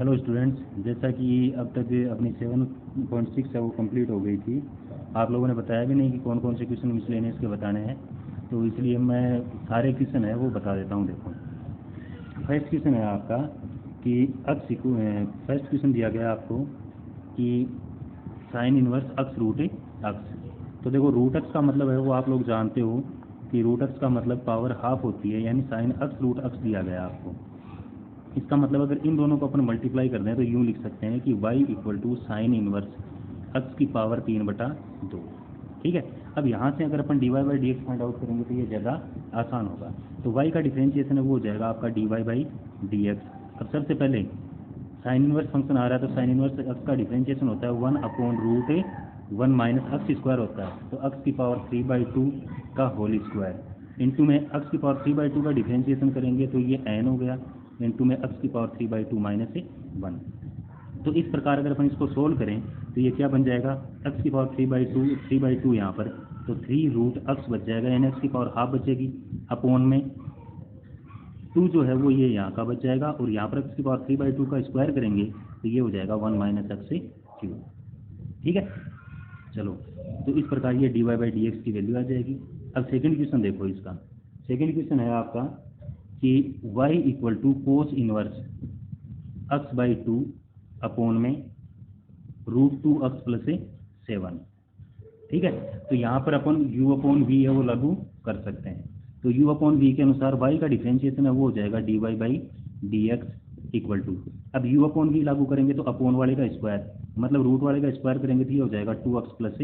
Hello students, जैसा कि अब तक अपनी 7.6 है वो कंप्लीट हो गई थी। आप लोगों ने बताया भी नहीं कि कौन कौन से क्वेश्चन मिसलेनियस के बताने हैं, तो इसलिए मैं सारे क्वेश्चन है वो बता देता हूँ। देखो, फर्स्ट क्वेश्चन है आपका कि फर्स्ट क्वेश्चन दिया गया आपको कि साइन इनवर्स अक्स रूट अक्स। तो देखो, रूट अक्स का मतलब है वो आप लोग जानते हो कि रूट अक्स का मतलब पावर हाफ होती है, यानी साइन अक्स रूट अक्स दिया गया आपको। इसका मतलब अगर इन दोनों को अपन मल्टीप्लाई कर दें तो यूँ लिख सकते हैं कि y equal to sine inverse x की पावर 3/2। ठीक है। अब यहाँ से अगर अपन dy by D x find out करेंगे तो ये ज़्यादा आसान होगा। तो y का डिफरेंशिएशन है वो हो जाएगा आपका dy बाई डी एक्स। अब सबसे पहले साइन इनवर्स फंक्शन आ रहा है तो साइन इनवर्स अक्स का डिफरेंशिएशन होता है 1/√1 माइनस अक्स स्क्वायर होता है, तो अक्स की पावर 3/2 का होल स्क्वायर इंटू में अक्स की पावर 3/2 का डिफरेंशिएशन करेंगे तो ये n हो गया, इंटू में अक्स की पावर 3/2 माइनस 1। तो इस प्रकार अगर अपन इसको सोल्व करें तो ये क्या बन जाएगा, अक्स की पावर 3/2 यहाँ पर, तो 3 रूट अक्स बच जाएगा, यानी अक्स की पावर हाफ बचेगी, अपॉन में 2 जो है वो ये यहाँ का बच जाएगा, और यहाँ पर अक्स की पावर 3/2 का स्क्वायर करेंगे तो ये हो जाएगा 1 माइनस अक्स क्यूब। ठीक है, चलो, तो इस प्रकार ये dy बाई डी एक्स की वैल्यू आ जाएगी। अब सेकंड क्वेश्चन देखो, इसका सेकंड क्वेश्चन है आपका कि y equal to cos inverse x by 2 upon में √2 अक्स प्लस 7। ठीक है, तो यहाँ पर अपन u अपॉन वी है वो लागू कर सकते हैं। तो u अपॉन वी के अनुसार y का डिफरेंशिएशन है वो हो जाएगा dy by D x equal to, अब u अपॉन वी लागू करेंगे तो अपॉन वाले का स्क्वायर, मतलब रूट वाले का स्क्वायर करेंगे तो ये हो जाएगा 2 अक्स प्लस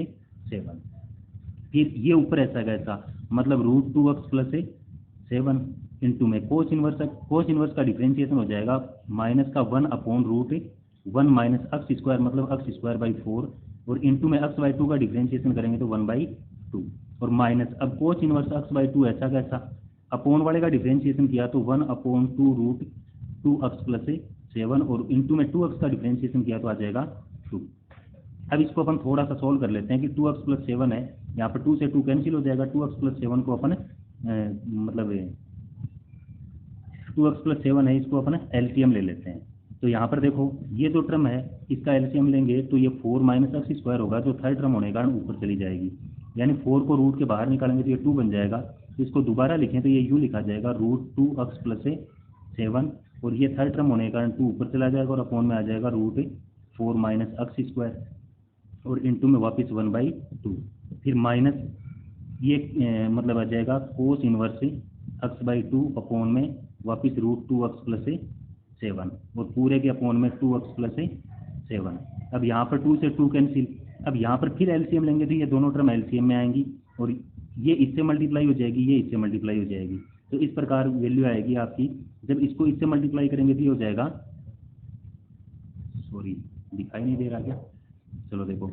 7। फिर ये ऊपर ऐसा कैसा, मतलब √2 अक्स प्लस 7 इंटू में कोस इनवर्स का डिफरेंशिएशन हो जाएगा माइनस का 1/√1 माइनस अक्स स्क्वायर, मतलब अक्स स्क्वायर बाई 4, और इंटू में अक्स बाई 2 का डिफरेंशिएशन करेंगे तो 1/2, और माइनस अब कोस इनवर्स अक्स बाई 2 ऐसा कैसा, अपॉन वाले का डिफरेंशिएशन किया तो 1/2 अक्स प्लस 7, और इंटू में 2 अक्स का डिफरेंशिएशन किया तो आ जाएगा 2। अब इसको अपन थोड़ा सा सोल्व कर लेते हैं कि 2 अक्स प्लस 7 है, यहाँ पर 2 से 2 कैंसिल हो जाएगा, 2 अक्स प्लस 7 को अपन 2 अक्स प्लस 7 है, इसको अपन एलसीएम ले लेते हैं। तो यहाँ पर देखो, ये जो टर्म है इसका एलसीएम लेंगे तो ये 4 माइनस अक्स स्क्वायर होगा, जो थर्ड टर्म होने के कारण ऊपर चली जाएगी, यानी 4 को रूट के बाहर निकालेंगे तो ये 2 बन जाएगा। तो इसको दोबारा लिखें तो ये यूँ लिखा जाएगा √2 अक्स प्लस 7, और ये थर्ड टर्म होने के कारण 2 ऊपर चला जाएगा और अपॉन में आ जाएगा √4 माइनस अक्स स्क्वायर, और इंटू में वापस 1/2, फिर माइनस ये मतलब आ जाएगा cos inverse x by 2 upon में वापस √2 अक्स प्लस 7, और पूरे के अपॉन में 2 अक्स प्लस 7। अब यहाँ पर 2 से 2 कैंसिल, अब यहाँ पर फिर एलसीएम लेंगे तो ये दोनों टर्म एलसीएम में आएंगी, और ये इससे मल्टीप्लाई हो जाएगी, ये इससे मल्टीप्लाई हो जाएगी। तो इस प्रकार वैल्यू आएगी आपकी, जब इसको इससे मल्टीप्लाई करेंगे तो ये हो जाएगा, सॉरी दिखाई नहीं दे रहा क्या, चलो देखो,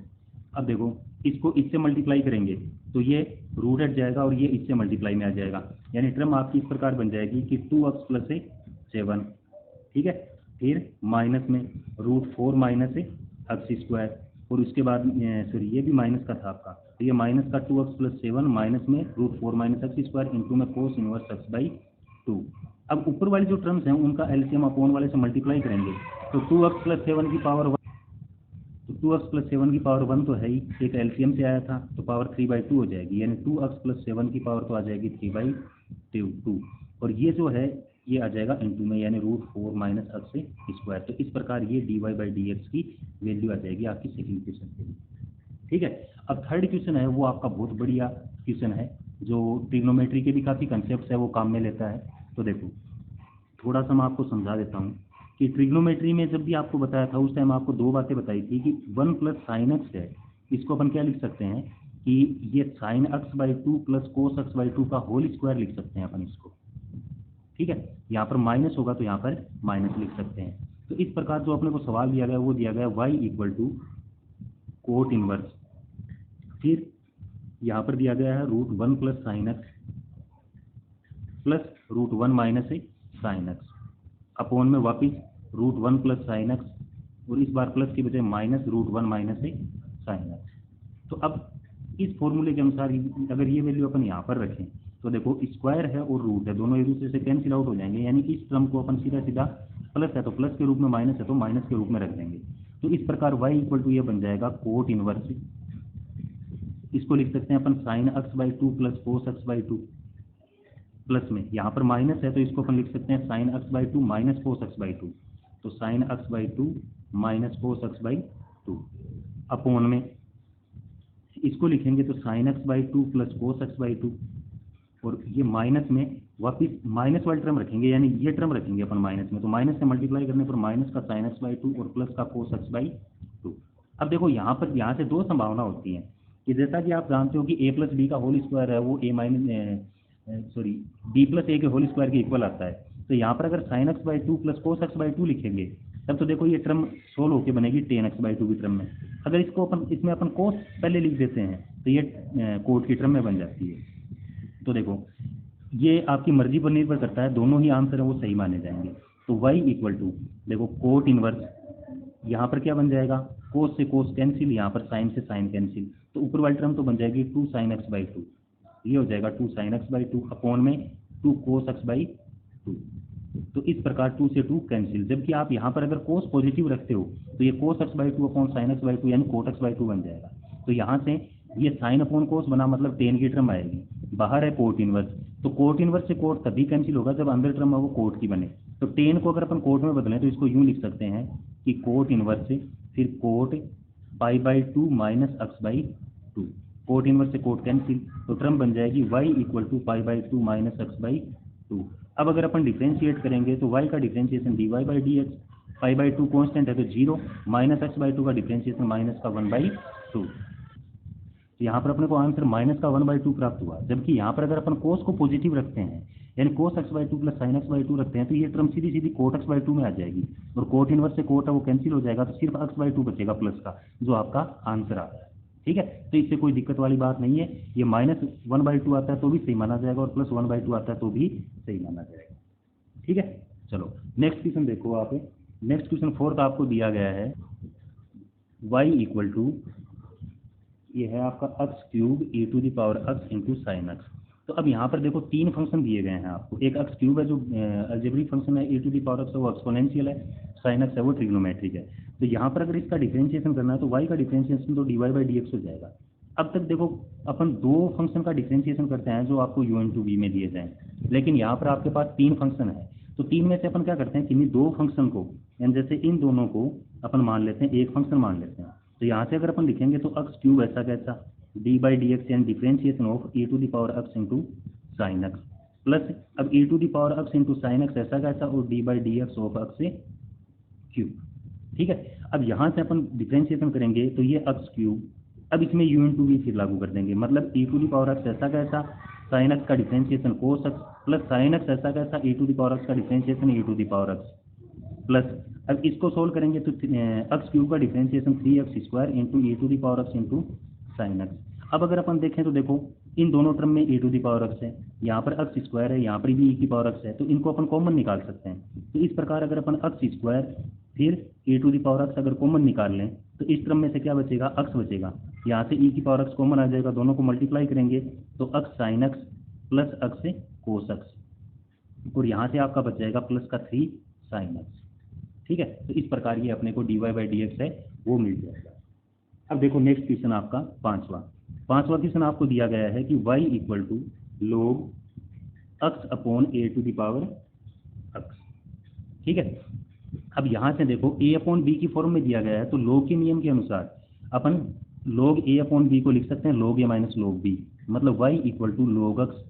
अब देखो इसको इससे मल्टीप्लाई करेंगे तो ये रूट हट जाएगा और ये इससे मल्टीप्लाई में आ जाएगा, यानी टर्म आपकी इस प्रकार बन जाएगी कि 2 अक्स प्लस 7। ठीक है, फिर माइनस में √4 माइनस अक्स स्क्वायर, और उसके बाद सॉरी ये भी माइनस का था आपका, तो ये माइनस का 2 अक्स प्लस 7 माइनस में √4 माइनस अक्स स्क्वायर इंटू में कोस इनवर्स अक्स बाई 2। अब ऊपर वाली जो टर्म्स हैं उनका एलसीएम अपॉन वाले से मल्टीप्लाई करेंगे तो 2 अक्स प्लस 7 की पावर 1, तो 2 अक्स प्लस 7 की पावर 1 तो है ही, एक एलसीएम से आया था तो पावर 3/2 हो जाएगी, यानी 2 अक्स प्लस 7 की पावर तो आ जाएगी 3/2, और ये जो है ये आ जाएगा इंटू में, यानी √4 माइनस अक्स स्क्वायर। तो इस प्रकार ये dy बाई डी एक्स की वैल्यू आ जाएगी आपकी सेकंड क्वेश्चन के लिए। ठीक है, अब थर्ड क्वेश्चन है वो आपका बहुत बढ़िया क्वेश्चन है, जो ट्रिग्नोमेट्री के भी काफ़ी कंसेप्ट है वो काम में लेता है। तो देखो, थोड़ा सा मैं आपको समझा देता हूँ कि ट्रिग्नोमेट्री में जब भी आपको बताया था उस टाइम आपको 2 बातें बताई थी कि 1 प्लस साइन एक्स है, इसको अपन क्या लिख सकते हैं कि ये sine x by 2 plus cos x by 2 का होल स्क्वायर लिख सकते हैं अपन इसको। ठीक है, यहाँ पर माइनस होगा तो यहाँ पर माइनस लिख सकते हैं। तो इस प्रकार जो अपने को सवाल दिया गया वो दिया गया y equal to cot inverse, फिर यहाँ पर दिया गया है √1 plus sine x plus √1 minus sine x, upon में वापिस √1 प्लस साइन एक्स, और इस बार प्लस की बजाय माइनस √1 माइनस साइन एक्स। तो अब इस फॉर्मूले के अनुसार अगर ये वैल्यू अपन यहाँ पर रखें तो देखो स्क्वायर है और रूट है, दोनों एक दूसरे से कैंसिल आउट हो जाएंगे, यानी इस टर्म को अपन सीधा सीधा प्लस है तो प्लस के रूप में, माइनस है तो माइनस के रूप में रख देंगे। तो इस प्रकार y इक्वल टू ये बन जाएगा कोट इनवर्स, इसको लिख सकते हैं अपन sine x by two plus cos x by two, plus में यहाँ पर माइनस है तो इसको अपन लिख सकते हैं sine x by two minus cos x by two, तो sine x by two minus cos x by two, upon में इसको लिखेंगे तो sine x by two plus cos x by two, और ये माइनस में वापिस माइनस वाली टर्म रखेंगे, यानी ये टर्म रखेंगे अपन माइनस में, तो माइनस से मल्टीप्लाई करने पर माइनस का साइन एक्स बाई टू और प्लस का कोस एक्स बाई टू। अब देखो यहाँ से दो संभावना होती है कि जैसा कि आप जानते हो कि a प्लस बी का होल स्क्वायर है वो बी प्लस ए के होल स्क्वायर के इक्वल आता है। तो यहाँ पर अगर sign x by two plus cos x by to लिखेंगे तब तो देखो ये टर्म सोल्व होकर बनेगी टेन एक्स बाई टू की टर्म में। अगर इसको अपन इसमें अपन कोस पहले लिख देते हैं तो ये कोट की टर्म में बन जाती है। तो देखो ये आपकी मर्जी पर निर्भर करता है, दोनों ही आंसर है वो सही माने जाएंगे। तो y इक्वल टू देखो कोट इनवर्स, यहाँ पर क्या बन जाएगा, कोस से कोस कैंसिल, यहाँ पर साइन से साइन कैंसिल, तो ऊपर वाली टर्म तो बन जाएगी two sine x by two, ये हो जाएगा two sine x by two upon में two cos x by two. तो इस प्रकार टू से टू कैंसिल, जबकि आप यहाँ पर अगर कोस पॉजिटिव रखते हो तो ये कोस x by two upon sine x by to यानी कोट एक्स बाई टू बन जाएगा। तो यहाँ से ये साइन अपॉन कोस बना मतलब टेन की टर्म आएगी, बाहर है कोट इनवर्स, तो कोट इनवर्स से कोट तभी कैंसिल होगा जब अंदर टर्म है वो कोट की बने। तो टेन को अगर अपन कोट में बदलें तो इसको यूँ लिख सकते हैं कि कोट इनवर्स से फिर cot pi by two minus x by two, cot inverse से कोट कैंसिल, तो टर्म बन जाएगी y equal to pi by two minus x by two. अब अगर अपन डिफ्रेंशिएट करेंगे तो y का differentiation d y by D x, pi by two constant है तो zero, minus x by two का डिफ्रेंशिएशन माइनस का वन बाई टू। तो यहाँ पर अपने को आंसर माइनस का वन बाई टू प्राप्त हुआ, जबकि यहाँ पर अगर अपन कोस को पॉजिटिव रखते हैं यानी cos x by two plus sine x by two रखते हैं तो ये टर्म सीधी सीधी कोट एक्स बाई टू में आ जाएगी, और कोट इनवर्स से कोट है वो कैंसिल हो जाएगा, तो सिर्फ एक्स बाई टू बचेगा प्लस का, जो आपका आंसर आता है। ठीक है, तो इससे कोई दिक्कत वाली बात नहीं है, ये माइनस वन बाई टू आता है तो भी सही माना जाएगा और प्लस वन बाई टू आता है तो भी सही माना जाएगा। ठीक है, चलो नेक्स्ट क्वेश्चन देखो आप। नेक्स्ट क्वेश्चन फोर्थ आपको दिया गया है y इक्वल टू, ये है आपका x cube e to the power x into sine x. तो अब यहाँ पर देखो तीन फंक्शन दिए गए हैं आपको, एक एक्स क्यूब है जो अलजेब्रिक फंक्शन है, e to the power x है वो एक्सपोनेंशियल है, साइन एक्स है वो ट्रिग्नोमेट्रिक है। तो यहाँ पर अगर इसका डिफरेंशिएशन करना है तो y का डिफरेंशिएशन तो d y by D x हो जाएगा। अब तक देखो अपन दो फंक्शन का डिफरेंशिएशन करते हैं जो आपको u इंटू वी में दिए जाएँ, लेकिन यहाँ पर आपके पास तीन फंक्शन है, तो तीन में से अपन क्या करते हैं कि दो फंक्शन को यानी जैसे इन दोनों को अपन मान लेते हैं एक फंक्शन मान लेते हैं। तो यहाँ से अगर अपन लिखेंगे तो एक्स क्यूब ऐसा कैसा डी बाई डी एक्स यानी differentiation of e to the power x into sine x, plus अब e to the power x into sine x ऐसा कैसा और d by D x of x cube. ठीक है, अब यहाँ से अपन डिफरेंशिएशन करेंगे तो ये एक्स क्यूब, अब इसमें u इंटू वी फिर लागू कर देंगे, मतलब e to the power x ऐसा कैसा साइन एक्स का differentiation cos x, plus sine x ऐसा कैसा e to the power x का differentiation e to the power x, plus अब इसको सोल्व करेंगे तो एक्स क्यूब का differentiation three x square into e to the power x into sine x. अब अगर अपन देखें तो देखो इन दोनों टर्म में e to the power x है, यहाँ पर एक्स स्क्वायर है, यहाँ पर भी e की पावर एक्स है, तो इनको अपन कॉमन निकाल सकते हैं। तो इस प्रकार अगर अपन एक्स स्क्वायर फिर e to the power x अगर कॉमन निकाल लें तो इस टर्म में से क्या बचेगा, एक्स बचेगा, यहाँ से e की पावर एक्स कॉमन आ जाएगा, दोनों को मल्टीप्लाई करेंगे तो x sign x plus x cos x, और यहाँ से आपका बच जाएगा प्लस का थ्री साइन एक्स। ठीक है, तो इस प्रकार ये अपने को d y by D x है वो मिल जाएगा। अब देखो नेक्स्ट क्वेश्चन आपका पांचवा क्वेश्चन आपको दिया गया है कि y equal to log x upon a to the power x। ठीक है, अब यहाँ से देखो a अपॉन बी की फॉर्म में दिया गया है, तो log के नियम के अनुसार अपन log a अपॉन बी को लिख सकते हैं log a minus log b, मतलब y equal to log x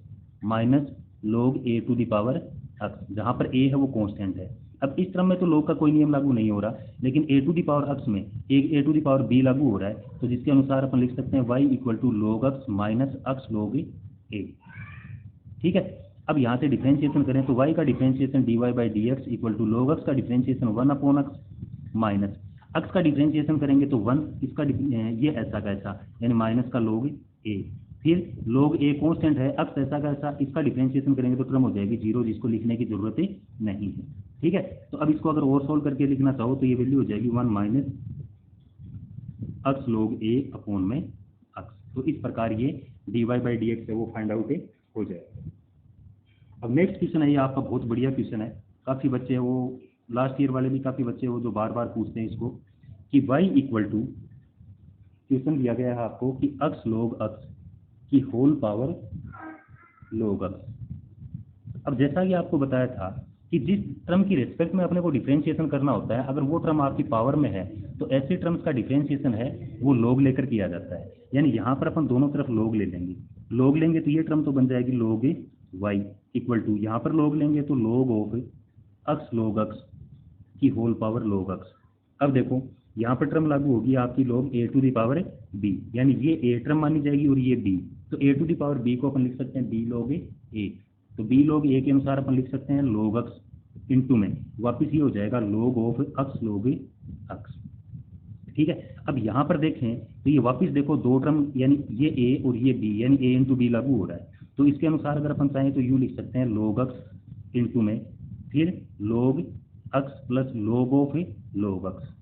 minus log a to the power x, जहाँ पर a है वो कॉन्स्टेंट है। अब इस टर्म में तो log का कोई नियम लागू नहीं हो रहा, लेकिन a to the power x में एक a to the power b लागू हो रहा है, तो जिसके अनुसार अपन लिख सकते हैं y equal to log x minus x log a। ठीक है, अब यहाँ से डिफरेंशिएशन करें तो y का differentiation d y by D x equal to log x का differentiation one upon x minus x का डिफरेंशिएशन करेंगे तो वन, इसका ये ऐसा कैसा यानी माइनस का log a, फिर log a कॉन्स्टेंट है, x ऐसा कैसा, इसका डिफरेंशिएशन करेंगे तो टर्म हो जाएगी जीरो, जिसको लिखने की जरूरत नहीं है। ठीक है, तो अब इसको अगर और सोल्व करके लिखना चाहो तो ये वैल्यू हो जाएगी one minus x log a upon में x। तो इस प्रकार ये d y by D x है वो फाइंड आउट हो जाएगा। अब नेक्स्ट क्वेश्चन है, ये आपका बहुत बढ़िया क्वेश्चन है, काफ़ी बच्चे वो लास्ट ईयर वाले भी काफ़ी बच्चे हो जो बार बार पूछते हैं इसको, कि y इक्वल टू, क्वेश्चन दिया गया है आपको कि x log x की होल पावर log x। अब जैसा कि आपको बताया था कि जिस टर्म की रिस्पेक्ट में अपने को डिफरेंशिएशन करना होता है, अगर वो टर्म आपकी पावर में है तो ऐसे टर्म्स का डिफरेंशिएशन है वो log लेकर किया जाता है। यानी यहाँ पर अपन दोनों तरफ log ले लेंगे, log लेंगे तो ये टर्म तो बन जाएगी log y इक्वल टू, यहाँ पर log लेंगे तो log of x log x की होल पावर log x। अब देखो यहाँ पर टर्म लागू होगी आपकी log a to the power b, यानी ये a टर्म मानी जाएगी और ये b, तो a to the power b को अपन लिख सकते हैं b log a, तो b log a के अनुसार अपन लिख सकते हैं log x इंटू में वापिस ये हो जाएगा log of x log x। ठीक है, अब यहाँ पर देखें तो ये वापिस देखो दो टर्म, यानी ये a और ये b, यानी a इंटू b लागू हो रहा है, तो इसके अनुसार अगर अपन चाहें तो यूँ लिख सकते हैं log x इंटू में फिर log x plus log of log x।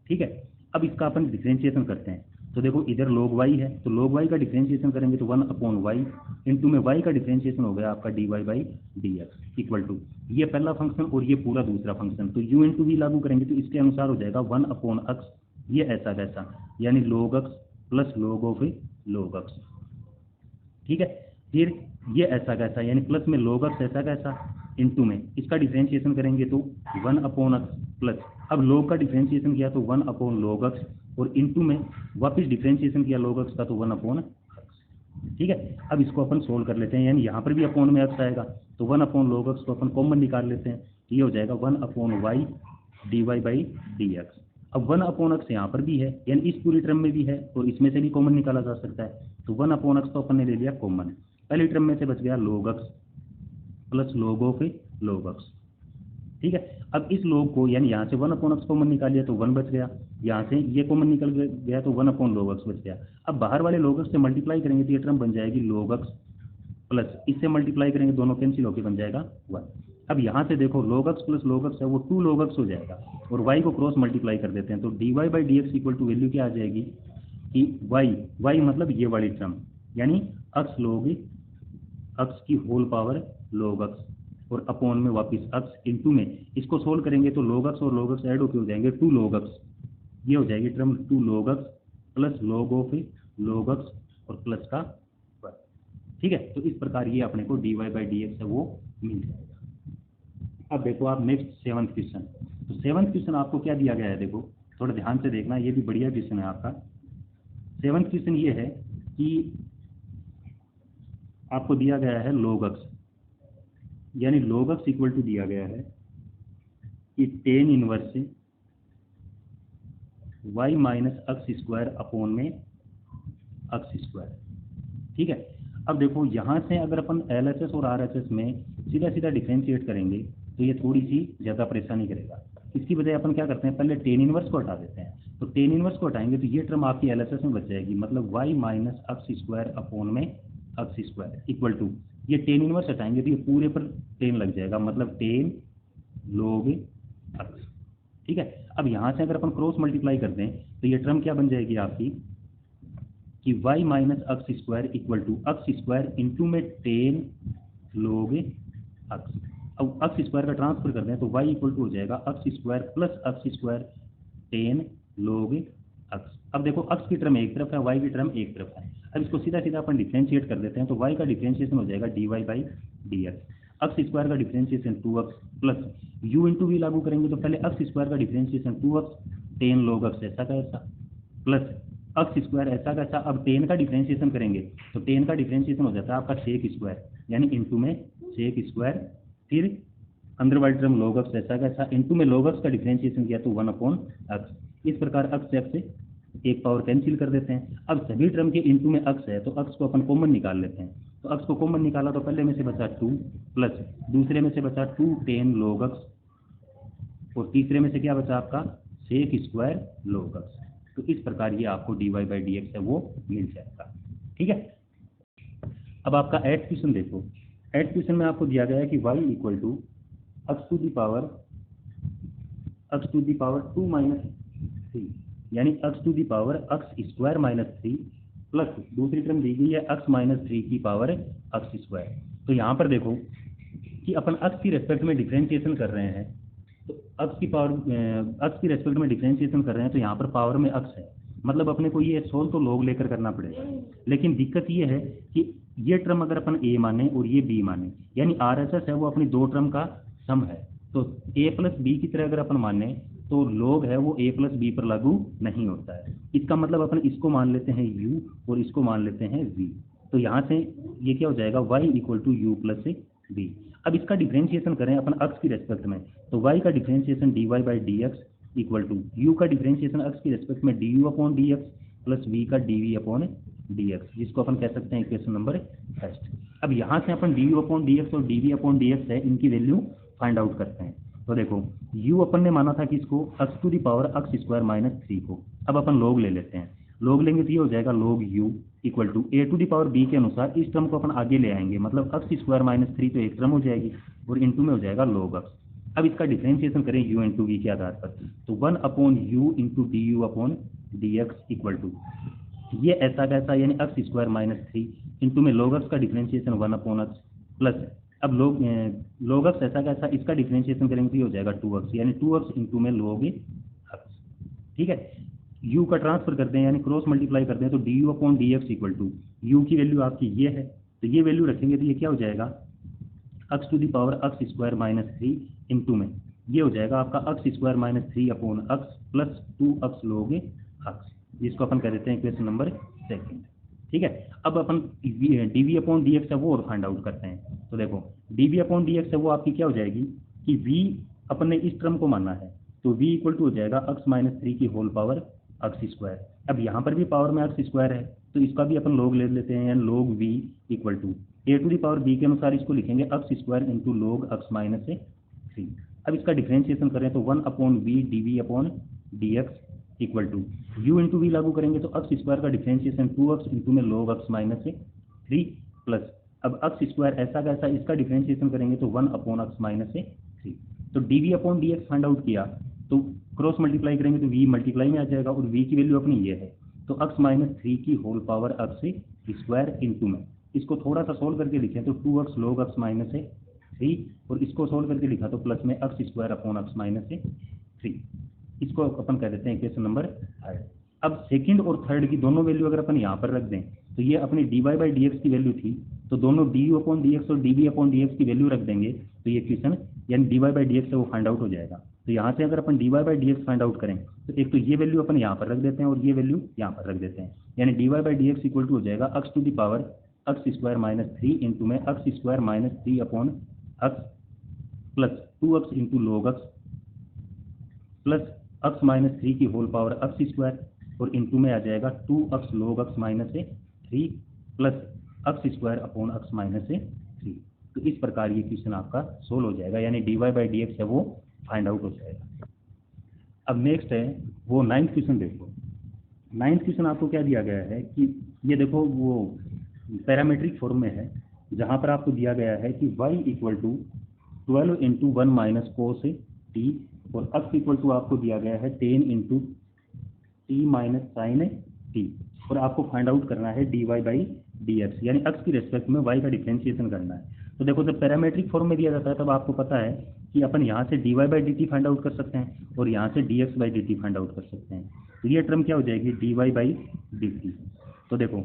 ठीक है, अब इसका अपन डिफरेंशिएशन करते हैं, तो देखो इधर log y है, तो log y का डिफरेंशिएशन करेंगे तो 1 अपॉन वाई इंटू में y का डिफरेंशिएशन हो गया आपका dy by D x equal to ये पहला फंक्शन और ये पूरा दूसरा फंक्शन, तो u इंटू वी लागू करेंगे तो इसके अनुसार हो जाएगा 1 अपॉन x, ये ऐसा कैसा, यानी log x plus log of log x। ठीक है, फिर ये ऐसा कैसा, यानी प्लस में log x ऐसा कैसा इंटू में इसका डिफरेंशिएशन करेंगे तो 1 अपॉन x प्लस, अब log का डिफरेंशिएशन किया तो 1 अपॉन log x और इंटू में वापस डिफरेंशिएशन किया log x का तो 1 अपॉन x। ठीक है, अब इसको अपन सोल्व कर लेते हैं, यानी यहाँ पर भी अपॉन में x आएगा तो 1 अपॉन log x को अपन कॉमन निकाल लेते हैं, ये हो जाएगा 1 upon y d y by D x. अब 1 अपॉन x यहाँ पर भी है, यानी इस पूरी टर्म में भी है और इसमें से भी कॉमन निकाला जा सकता है, तो 1 अपॉन x तो अपन ने ले लिया कॉमन, पहली टर्म में से बच गया log x plus log of log x। ठीक है, अब इस log को, यानी यहाँ से 1 अपॉन x कॉमन निकाल लिया तो 1 बच गया, यहाँ से ये कॉमन निकल गया तो 1 अपॉन log x बच गया। अब बाहर वाले log x से मल्टीप्लाई करेंगे तो ये टर्म बन जाएगी log x प्लस इससे मल्टीप्लाई करेंगे दोनों कैंसिल होकर बन जाएगा 1। अब यहाँ से देखो log x plus log x है वो 2 log x हो जाएगा और y को क्रॉस मल्टीप्लाई कर देते हैं, तो dy by D x equal to value क्या आ जाएगी कि y मतलब ये वाली टर्म, यानी x log x की होल पावर log x और अपॉन में वापस x इंटू में इसको सोल्व करेंगे तो log x और log x ऐड होकर हो जाएंगे 2 log x, ये हो जाएगी term 2 log x plus log of log x और प्लस का 1। ठीक है, तो इस प्रकार ये अपने को dy बाई डी एक्स है वो मिल जाएगा। अब देखो आप नेक्स्ट 7th क्वेश्चन, तो 7th क्वेश्चन आपको क्या दिया गया है, देखो थोड़ा ध्यान से देखना, ये भी बढ़िया क्वेश्चन है आपका। 7th क्वेश्चन ये है कि आपको दिया गया है log x, यानी log x इक्वल टू दिया गया है कि tan inverse y minus x square upon में एक्स स्क्वायर। ठीक है, अब देखो यहाँ से अगर अपन LHS और RHS में सीधा सीधा डिफरेंशिएट करेंगे तो ये थोड़ी सी ज़्यादा परेशानी करेगा, इसकी बजाय अपन क्या करते हैं पहले tan इनवर्स को हटा देते हैं, तो tan इनवर्स को हटाएंगे तो ये टर्म आपकी LHS में बच जाएगी, मतलब y minus x square upon में एक्स स्क्वायर इक्वल टू ये tan इनवर्स हटाएंगे तो ये पूरे पर tan लग जाएगा, मतलब tan log x। ठीक है, अब यहाँ से अगर अपन क्रॉस मल्टीप्लाई करते हैं तो ये टर्म क्या बन जाएगी आपकी कि y minus x square equal to x square into में tan log x। अब एक्स स्क्वायर का ट्रांसफर करते हैं तो y इक्वल टू हो जाएगा x square plus x square tan log x। अब देखो x की टर्म एक तरफ है, y की टर्म एक तरफ है, अब इसको सीधा सीधा अपन डिफरेंशिएट कर देते हैं, तो y का डिफरेंशिएशन हो जाएगा dy by D x, x square का differentiation 2x plus u into v लागू करेंगे तो पहले एक्स स्क्वायर का differentiation 2x tan log x ऐसा का ऐसा प्लस एक्स स्क्वायर ऐसा का ऐसा। अब tan का डिफरेंशिएशन करेंगे तो tan का डिफरेंशिएशन हो जाता है आपका sec स्क्वायर, यानी इंटू में sec स्क्वायर, फिर अंदर वाली टर्म log x ऐसा का ऐसा इंटू में log x का डिफरेंशिएशन किया तो 1 अपॉन x। इस प्रकार x से एक पावर कैंसिल कर देते हैं। अब सभी टर्म के इंटू में x है तो x को अपन कॉमन निकाल लेते हैं, तो x को कॉमन निकाला तो पहले में से बचा 2 प्लस दूसरे में से बचा 2 tan log x और तीसरे में से क्या बचा आपका sec स्क्वायर log x। तो इस प्रकार ये आपको dy बाई डी एक्स है वो मिल जाएगा। ठीक है, अब आपका 8th क्वेश्चन देखो, 8th क्वेश्चन में आपको दिया गया है कि y equal to x to the power 2 minus 3, यानी x to the power x square minus 3 plus दूसरी टर्म दी गई है x माइनस 3 की पावर x स्क्वायर। तो यहाँ पर देखो कि अपन x की रेस्पेक्ट में डिफरेंशिएशन कर रहे हैं, अक्स की पावर, अक्स की रेस्पेक्ट में डिफरेंशिएशन कर रहे हैं तो यहाँ पर पावर में अक्स है, मतलब अपने को ये सोल्व तो लॉग लेकर करना पड़ेगा। लेकिन दिक्कत ये है कि ये टर्म अगर अपन ए माने और ये बी माने, यानी आर एस एस है वो अपनी दो टर्म का सम है, तो ए प्लस बी की तरह अगर अपन माने तो लॉग है वो ए प्लस बी पर लागू नहीं होता है। इसका मतलब अपन इसको मान लेते हैं u और इसको मान लेते हैं v। तो यहाँ से ये क्या हो जाएगा, y equal to u plus b. अब इसका डिफरेंशिएशन करें अपन अक्स की रेस्पेक्ट में, तो y का differentiation dy by D x equal to u का डिफरेंशिएशन अक्स की रेस्पेक्ट में du upon d x plus v का dv अपॉन डी एक्स, जिसको अपन कह सकते हैं इक्वेशन नंबर फर्स्ट। अब यहाँ से अपन du अपॉन डी एक्स और dv अपॉन डी एक्स है, इनकी वैल्यू फाइंड आउट करते हैं। तो देखो u अपन ने माना था कि इसको x to the power x square minus 3 को, अब अपन log ले लेते हैं, log लेंगे तो ये हो जाएगा log u equal to a to the power b के अनुसार इस टर्म को अपन आगे ले आएंगे, मतलब x स्क्वायर माइनस 3 तो एक टर्म हो जाएगी और इनटू में हो जाएगा log x। अब इसका डिफरेंशिएशन करें u इंटू v के आधार पर, तो 1 upon u into d u upon d x equal to ये ऐसा कैसा, यानी x स्क्वायर माइनस 3 इंटू में log x का डिफरेंशिएशन 1 अपॉन x प्लस, अब log x ऐसा कैसा, इसका डिफरेंशिएशन करेंगे तो ये हो जाएगा 2x, यानी 2x इंटू में log x। ठीक है, u का ट्रांसफर करते हैं यानी क्रॉस मल्टीप्लाई करते हैं, तो d u upon d x equal to u की वैल्यू आपकी ये है, तो ये वैल्यू रखेंगे तो ये क्या हो जाएगा x to the power x square minus 3 into में ये हो जाएगा आपका x square minus 3 upon x plus 2x log x, जिसको अपन कह देते हैं इक्वेशन नंबर सेकंड। ठीक है, अब अपन dv अपॉन डी एक्स है वो और फाइंड आउट करते हैं। तो देखो dv अपॉन डी एक्स है वो आपकी क्या हो जाएगी कि v अपन ने इस टर्म को माना है, तो v इक्वल टू हो जाएगा x माइनस 3 की होल पावर x स्क्वायर। अब यहाँ पर भी पावर में x स्क्वायर है तो इसका भी अपन log ले लेते हैं, यानी log v equal to a to the power b के अनुसार इसको लिखेंगे x square into log x minus 3। अब इसका डिफरेंशिएशन करें तो 1 upon v dv upon d x equal to u into v लागू करेंगे तो x स्क्वायर का डिफरेंशिएशन 2x इंटू में log x माइनस 3 प्लस, अब x स्क्वायर ऐसा कैसा, इसका डिफरेंशिएशन करेंगे तो 1 अपॉन x माइनस 3। तो dv upon d x find out किया तो क्रॉस मल्टीप्लाई करेंगे तो v मल्टीप्लाई में आ जाएगा और v की वैल्यू अपनी ये है, तो x माइनस 3 की whole power x square into में इसको थोड़ा सा सोल्व करके लिखें तो 2x log x माइनस 3 और इसको सोल्व करके लिखा तो प्लस में x square upon x minus 3, इसको अपन कह देते हैं इक्वेशन नंबर थर्ड। अब सेकंड और थर्ड की दोनों वैल्यू अगर अपन यहाँ पर रख दें तो ये अपनी dy बाई डी एक्स की वैल्यू थी, तो दोनों du अपॉन डी एक्स और dv अपॉन डी एक्स की वैल्यू रख देंगे तो ये इक्वेशन यानी dy बाई डी एक्स है वो फाइंड आउट हो जाएगा। तो यहाँ से अगर अपन dy by D x find out करें तो एक तो ये वैल्यू अपन यहाँ पर रख देते हैं और ये वैल्यू यहाँ पर रख देते हैं, यानी dy by D x equal to हो जाएगा x to the power x square minus 3 into में x square minus 3 upon x plus 2x into log x plus x minus 3 की होल पावर x स्क्वायर और into में आ जाएगा 2x log x minus 3 plus x square upon x minus 3। तो इस प्रकार ये क्वेश्चन आपका सोल्व हो जाएगा, यानी dy बाई डी एक्स है वो फाइंड आउट हो जाएगा। अब नेक्स्ट है वो 9th क्वेश्चन देखो। 9th क्वेश्चन आपको क्या दिया गया है कि ये देखो वो पैरामीट्रिक फॉर्म में है, जहाँ पर आपको दिया गया है कि y equal to 12 into 1 minus cos t और x इक्वल टू आपको दिया गया है 10 into t minus sine t और आपको फाइंड आउट करना है dy बाई डी एक्स, यानी x की रेस्पेक्ट में y का डिफरेंशिएशन करना है। तो देखो जब पैरामीट्रिक फॉर्म में दिया जाता है तब आपको पता है कि अपन यहाँ से dy by D T find out कर सकते हैं और यहाँ से dx by D T find out कर सकते हैं। तो ये टर्म क्या हो जाएगी dy बाई डी टी। तो देखो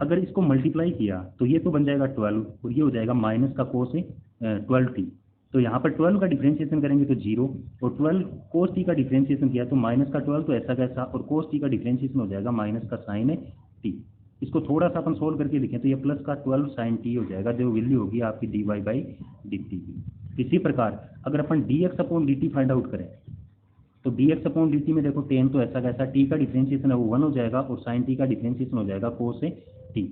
अगर इसको मल्टीप्लाई किया तो ये तो बन जाएगा 12 और ये हो जाएगा माइनस का कोस 12t, तो यहाँ पर 12 का डिफरेंशिएशन करेंगे तो 0 और 12 कोस टी का डिफरेंशिएशन किया तो माइनस का 12 तो ऐसा कैसा और कोस टी का डिफरेंशिएशन हो जाएगा माइनस का साइन टी। इसको थोड़ा सा अपन सोल्व करके लिखें तो ये प्लस का 12 साइन टी हो जाएगा, जो वैल्यू होगी आपकी dy बाई डी टी की। इसी प्रकार अगर अपन dx upon D T find out करें तो dx अपॉन डी टी में देखो 10 तो ऐसा कैसा, t का डिफरेंशिएशन है वो 1 हो जाएगा और साइन टी का डिफरेंशिएशन हो जाएगा कोस टी।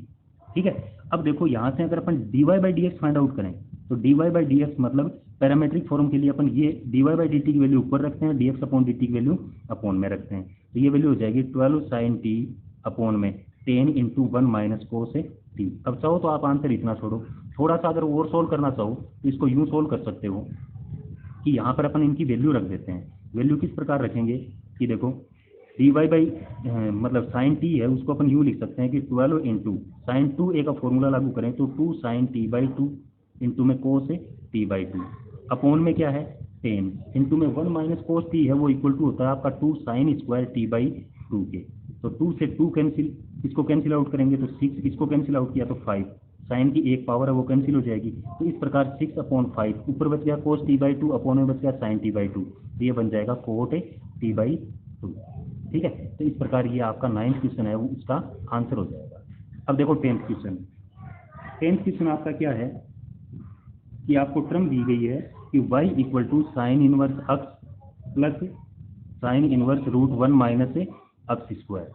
ठीक है, अब देखो यहाँ से अगर अपन dy by D x find out करें तो dy बाई डी एक्स मतलब पैरामीट्रिक फॉर्म के लिए अपन ये dy बाई डी टी की वैल्यू ऊपर रखते हैं, dx अपॉन डी टी की वैल्यू अपॉन में रखते हैं, तो ये वैल्यू हो जाएगी 12 साइन टी अपॉन में 10 इंटू 1 माइनस कोस टी। अब चाहो तो आप आंसर इतना छोड़ो, थोड़ा सा अगर और सोल्व करना चाहो तो इसको यूँ सोल्व कर सकते हो कि यहाँ पर अपन इनकी वैल्यू रख देते हैं। वैल्यू किस प्रकार रखेंगे कि देखो dy बाई मतलब साइन टी है उसको अपन यूँ लिख सकते हैं कि 12 इंटू साइन 2a का फॉर्मूला लागू करें तो 2 साइन टी बाई 2 इंटू में कोस टी बाई 2 अपॉन में क्या है 10 इंटू में 1 माइनस कोस टी है वो इक्वल टू होता है आपका 2 साइन स्क्वायर टी बाई 2 के। तो 2 से 2 कैंसिल, इसको कैंसिल आउट करेंगे तो 6, इसको कैंसिल आउट किया तो 5, साइन की एक पावर है वो कैंसिल हो जाएगी। तो इस प्रकार 6/5 ऊपर बच गया कोस टी बाई 2, अपॉन में बच गया साइन टी बाई 2, तो ये बन जाएगा कोट टी बाई 2। ठीक है, तो इस प्रकार ये आपका 9th क्वेश्चन है वो उसका आंसर हो जाएगा। अब देखो 10th क्वेश्चन। 10th क्वेश्चन आपका क्या है कि आपको टर्म दी गई है कि y equal to sine inverse x plus sine inverse root 1 minus x square.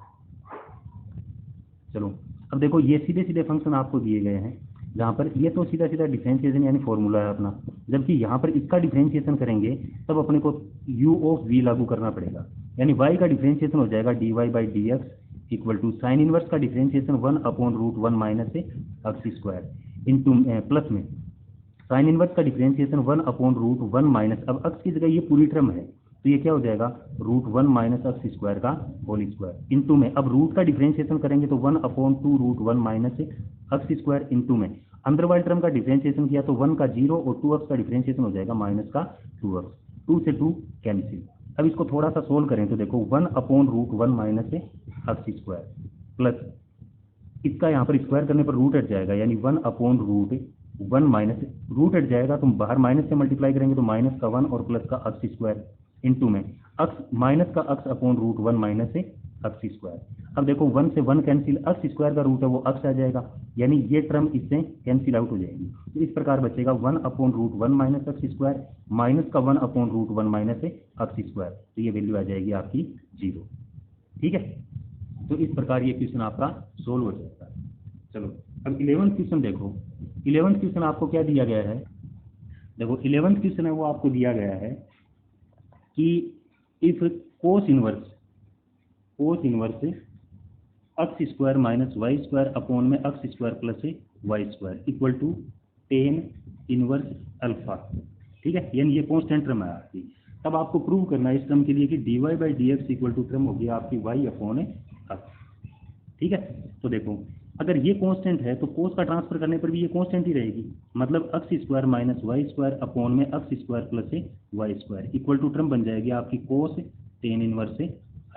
चलो अब देखो ये सीधे सीधे फंक्शन आपको दिए गए हैं, जहाँ पर ये तो सीधा सीधा डिफरेंशिएशन यानी फॉर्मूला है अपना, जबकि यहाँ पर इसका डिफरेंशिएशन करेंगे तब अपने को u ऑफ v लागू करना पड़ेगा, यानी y का डिफरेंशिएशन हो जाएगा dy by D x equal to sine inverse का differentiation 1/√1 minus x square into plus में साइन इनवर्स का डिफरेंशिएशन 1/√1 माइनस, अब अक्स की जगह ये पूरी टर्म है तो ये क्या हो जाएगा √1 माइनस अक्स स्क्वायर का होल स्क्वायर इंटू में, अब रूट का डिफरेंशिएशन करेंगे तो 1/2√1 माइनस अक्स स्क्वायर इंटू में अंदर वाली टर्म का डिफरेंशिएशन किया तो 1 का 0 और 2 अक्स का डिफरेंशिएशन हो जाएगा माइनस का 2 अक्स, 2 से 2 कैंसिल। अब इसको थोड़ा सा सोल्व करें तो देखो 1/√1 माइनस अक्स स्क्वायर प्लस इसका यहाँ पर स्क्वायर करने पर रूट हट जाएगा, यानी 1/√1 माइनस रूट हट जाएगा तो बाहर माइनस से मल्टीप्लाई करेंगे तो माइनस का 1 और प्लस का अक्स स्क्वायर इंटू में अक्स माइनस का अक्स /√1 माइनस अक्स स्क्वायर। अब देखो 1 से 1 कैंसिल, अक्स स्क्वायर का रूट है वो अक्स आ जाएगा, यानी ये टर्म इससे कैंसिल आउट हो जाएगी। तो इस प्रकार बचेगा 1/√1 माइनस अक्स स्क्वायर माइनस का 1/√1 माइनस अक्स स्क्वायर, तो ये वैल्यू आ जाएगी आपकी 0। ठीक है, तो इस प्रकार ये क्वेश्चन आपका सोल्व हो जाएगा। चलो अब 11th क्वेश्चन देखो। 11th क्वेश्चन आपको क्या दिया गया है, देखो 11th क्वेश्चन है वो आपको दिया गया है कि if cos inverse x square minus y square upon में x square plus y square equal to tan inverse alpha. ठीक है, यानी ये कॉन्स्टेंट टर्म है आपकी। तब आपको प्रूव करना है इस टर्म के लिए कि dy by D x equal to term होगी आपकी y अपॉन एक्स। ठीक है, तो देखो अगर ये कांस्टेंट है तो कोस का ट्रांसफर करने पर भी ये कांस्टेंट ही रहेगी, मतलब x square minus y square upon में x square plus y square equal to term बन जाएगी आपकी कोस टेन इनवर्स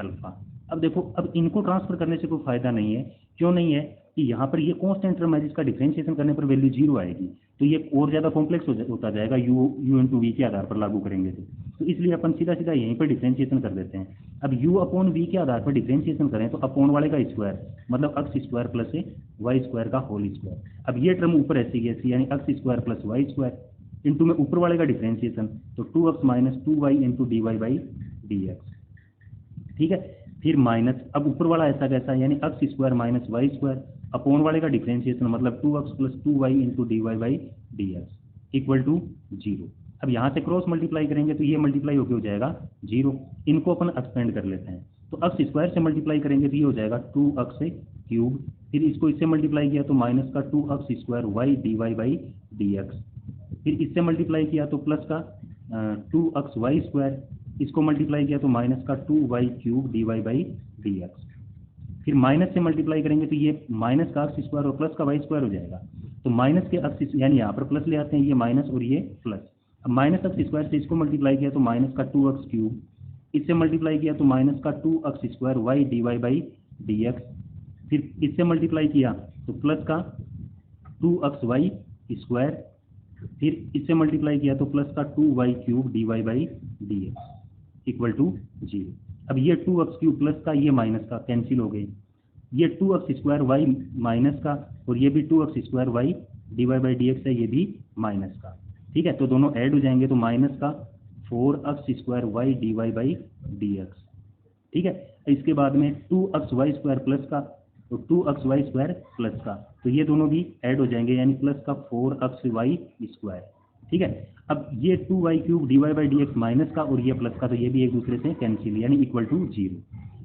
अल्फा। अब देखो अब इनको ट्रांसफर करने से कोई फायदा नहीं है, क्यों नहीं है कि यहाँ पर ये कांस्टेंट टर्म है जिसका डिफरेंशिएशन करने पर वैल्यू 0 आएगी, तो ये और ज़्यादा कॉम्प्लेक्स होता जाएगा u इंटू वी के आधार पर लागू करेंगे तो इसलिए अपन सीधा सीधा यहीं पर डिफरेंशिएशन कर देते हैं। अब u अपॉन वी के आधार पर डिफरेंशिएशन करें तो अपॉन वाले का स्क्वायर मतलब x square plus y square का होल स्क्वायर। अब ये टर्म ऊपर ऐसी ऐसी यानी x square plus y square into में ऊपर वाले का डिफरेंशिएशन तो 2x minus 2y into d y by D x. ठीक है, फिर माइनस अब ऊपर वाला ऐसा कैसा यानी x square minus y square upon वाले का डिफरेंशिएशन मतलब 2x plus 2y into d y by D x equal to 0। अब यहाँ से क्रॉस मल्टीप्लाई करेंगे तो ये मल्टीप्लाई होकर हो जाएगा 0, इनको अपन एक्सपेंड कर लेते हैं तो अक्स स्क्वायर से मल्टीप्लाई करेंगे तो ये हो जाएगा 2x क्यूब, फिर इसको इससे मल्टीप्लाई किया तो माइनस का 2x square y d y by D x, फिर इससे मल्टीप्लाई किया तो प्लस का 2x वाई स्क्वायर, इसको मल्टीप्लाई किया तो माइनस का 2y cube d y by D x, फिर माइनस से मल्टीप्लाई करेंगे तो ये माइनस का अक्स स्क्वायर और प्लस का वाई स्क्वायर हो जाएगा, तो माइनस के अक्स यानी यहाँ पर प्लस ले आते हैं, ये माइनस और ये प्लस। अब माइनस अक्स स्क्वायर से इसको मल्टीप्लाई किया तो माइनस का 2x क्यूब, इससे मल्टीप्लाई किया तो माइनस का 2x square y d y by D x, फिर इससे मल्टीप्लाई किया तो प्लस का 2x वाई स्क्वायर, फिर इससे मल्टीप्लाई किया तो प्लस का 2y cube d y by D x equal to 0। अब ये 2x क्यूब प्लस का ये माइनस का कैंसिल हो गए, ये 2x स्क्वायर वाई माइनस का और ये भी 2x square y d y by D x है, ये भी माइनस का। ठीक है, तो दोनों ऐड हो जाएंगे तो माइनस का 4x square y d y by D x. ठीक है, इसके बाद में 2x वाई स्क्वायर प्लस का तो 2x वाई स्क्वायर प्लस का, तो ये दोनों भी ऐड हो जाएंगे यानी प्लस का 4x वाई स्क्वायर। ठीक है, अब ये 2y cube d y by D x minus का और ये प्लस का, तो ये भी एक दूसरे से कैंसिल यानी इक्वल टू 0।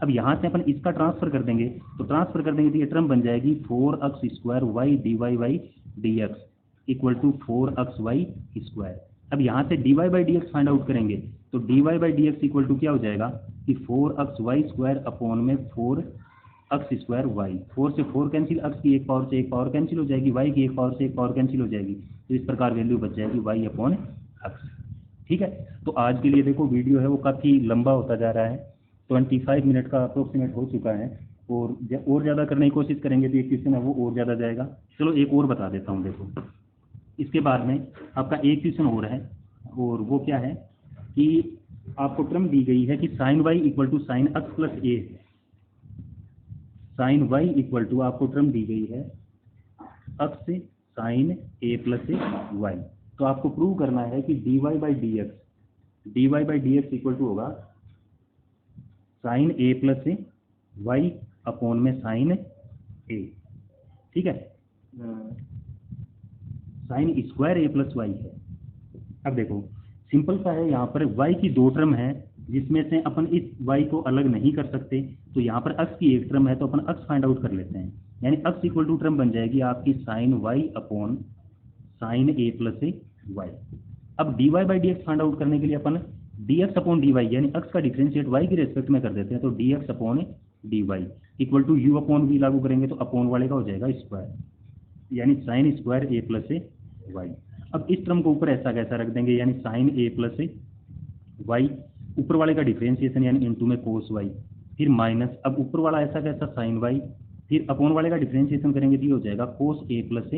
अब यहाँ से अपन इसका ट्रांसफर कर देंगे तो ये टर्म बन जाएगी 4x square y d y by D x equal to 4x y square. अब यहाँ से d y by D x find out करेंगे तो d y by D x equal to क्या हो जाएगा कि 4x वाई स्क्वायर अपॉन में 4x स्क्वायर वाई, 4 से 4 कैंसिल, x की एक पावर से एक पावर कैंसिल हो जाएगी, y की एक पावर से एक पावर कैंसिल हो जाएगी, तो इस प्रकार वैल्यू बच जाएगी y अपॉन x। ठीक है। तो आज के लिए देखो वीडियो है वो काफ़ी लंबा होता जा रहा है, 25 मिनट का अप्रोक्सीमेट हो चुका है, और ज़्यादा करने की कोशिश करेंगे तो ये क्वेश्चन है वो और ज़्यादा जाएगा। चलो एक और बता देता हूँ। देखो इसके बाद में आपका एक क्वेश्चन और है, और वो क्या है कि आपको टर्म दी गई है कि sine y equal to sine x plus a. Sine y equal to आपको टर्म दी गई है x sine a plus y. तो आपको प्रूव करना है कि dy by D x equal to होगा sine a plus y upon में साइन ए। ठीक है, sine square a plus y है। अब देखो सिंपल सा है, यहाँ पर y की दो टर्म है जिसमें से अपन इस y को अलग नहीं कर सकते, तो यहाँ पर x की एक टर्म है तो अपन x फाइंड आउट कर लेते हैं। यानी x इक्वल टू टर्म बन जाएगी आपकी sine y upon sine a plus y. अब dy by D x find out करने के लिए अपन dx अपॉन dy यानी x का डिफरेंशिएट y के रेस्पेक्ट में कर देते हैं, तो dx upon dy equal to u upon v लागू करेंगे तो अपॉन वाले का हो जाएगा स्क्वायर, यानी sign square a plus y. अब इस टर्म को ऊपर ऐसा कैसा रख देंगे, यानी साइन ए प्लस वाई, ऊपर वाले का डिफरेंशिएशन यानी इनटू में कोस वाई, फिर माइनस, अब ऊपर वाला ऐसा कैसा साइन वाई, फिर अपॉन वाले का डिफरेंशिएशन करेंगे तो ये हो जाएगा कोस ए प्लस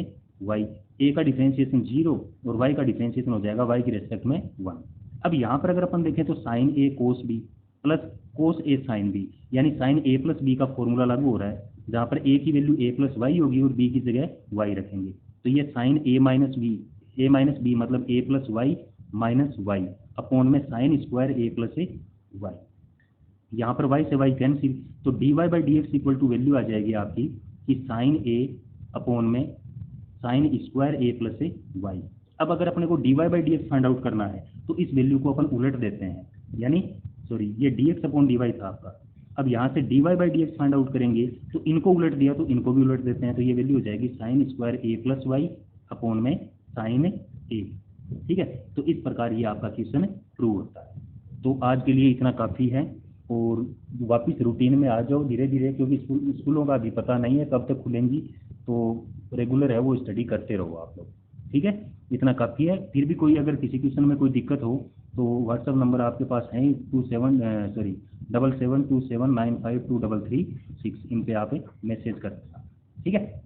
वाई। ए का डिफरेंशिएशन 0 और वाई का डिफरेंशिएशन हो जाएगा वाई की रेस्पेक्ट में 1। अब यहाँ पर अगर अपन देखें तो साइन ए कोस बी प्लस कोस ए साइन बी, यानी साइन ए प्लस बी का फॉर्मूला लागू हो रहा है, जहाँ पर ए की वैल्यू ए प्लस वाई होगी और बी की जगह वाई रखेंगे, तो ये साइन ए माइनस बी मतलब a plus y minus y upon में sine square a plus y. यहाँ पर वाई से वाई कैंसिल, तो d y by D x equal to value आ जाएगी आपकी कि साइन ए अपॉन में sine square a plus y. अब अगर अपने को d y by D x find out करना है तो इस वैल्यू को अपन उलट देते हैं, यानी सॉरी ये d x upon d y था आपका। अब यहाँ से d y by D x find out करेंगे तो इनको उलट दिया तो इनको भी उलट देते हैं, तो ये वैल्यू हो जाएगी sign square a plus y upon में साइन ए। ठीक है, तो इस प्रकार ये आपका क्वेश्चन प्रूव होता है। तो आज के लिए इतना काफ़ी है, और वापस रूटीन में आ जाओ धीरे धीरे, क्योंकि स्कूलों का अभी पता नहीं है कब तक खुलेंगी, तो रेगुलर है वो स्टडी करते रहो आप लोग। ठीक है, इतना काफ़ी है। फिर भी कोई अगर किसी क्वेश्चन में कोई दिक्कत हो तो व्हाट्सअप नंबर आपके पास है 7727952336, इन पे आप मैसेज कर सकते हैं। ठीक है।